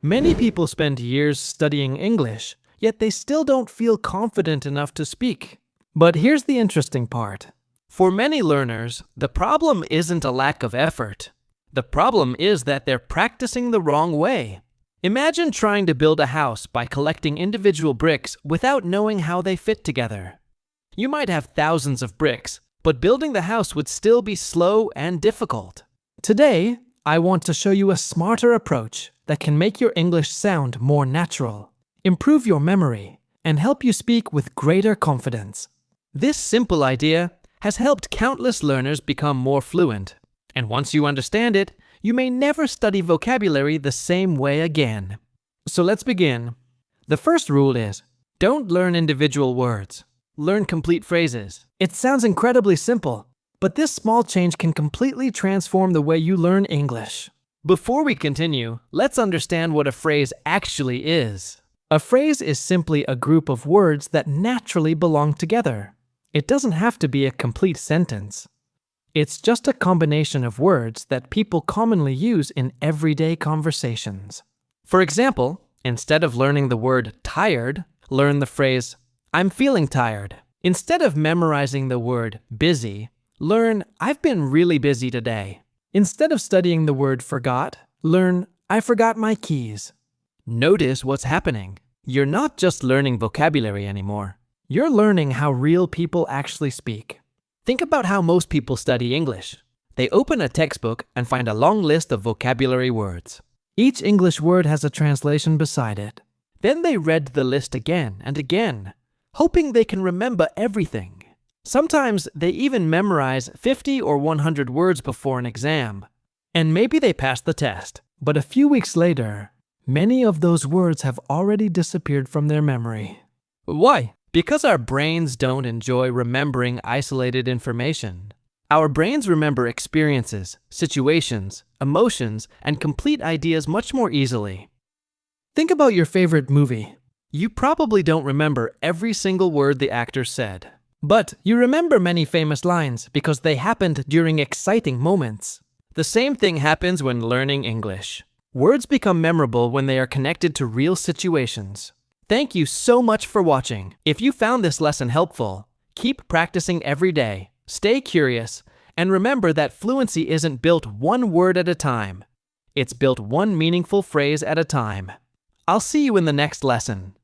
Many people spend years studying English, yet they still don't feel confident enough to speak. But here's the interesting part. For many learners, the problem isn't a lack of effort. The problem is that they're practicing the wrong way. Imagine trying to build a house by collecting individual bricks without knowing how they fit together. You might have thousands of bricks, but building the house would still be slow and difficult. Today, I want to show you a smarter approach that can make your English sound more natural, improve your memory, and help you speak with greater confidence. This simple idea has helped countless learners become more fluent. And once you understand it, you may never study vocabulary the same way again. So let's begin. The first rule is, don't learn individual words. Learn complete phrases. It sounds incredibly simple, but this small change can completely transform the way you learn English. Before we continue, let's understand what a phrase actually is. A phrase is simply a group of words that naturally belong together. It doesn't have to be a complete sentence. It's just a combination of words that people commonly use in everyday conversations. For example, instead of learning the word tired, learn the phrase, I'm feeling tired. Instead of memorizing the word busy, learn, I've been really busy today. Instead of studying the word forgot, learn, I forgot my keys. Notice what's happening. You're not just learning vocabulary anymore. You're learning how real people actually speak. Think about how most people study English. They open a textbook and find a long list of vocabulary words. Each English word has a translation beside it. Then they read the list again and again, hoping they can remember everything. Sometimes they even memorize 50 or 100 words before an exam. And maybe they pass the test. But a few weeks later, many of those words have already disappeared from their memory. Why? Because our brains don't enjoy remembering isolated information. Our brains remember experiences, situations, emotions, and complete ideas much more easily. Think about your favorite movie. You probably don't remember every single word the actor said. But you remember many famous lines because they happened during exciting moments. The same thing happens when learning English. Words become memorable when they are connected to real situations. Thank you so much for watching. If you found this lesson helpful, keep practicing every day, stay curious, and remember that fluency isn't built one word at a time. It's built one meaningful phrase at a time. I'll see you in the next lesson.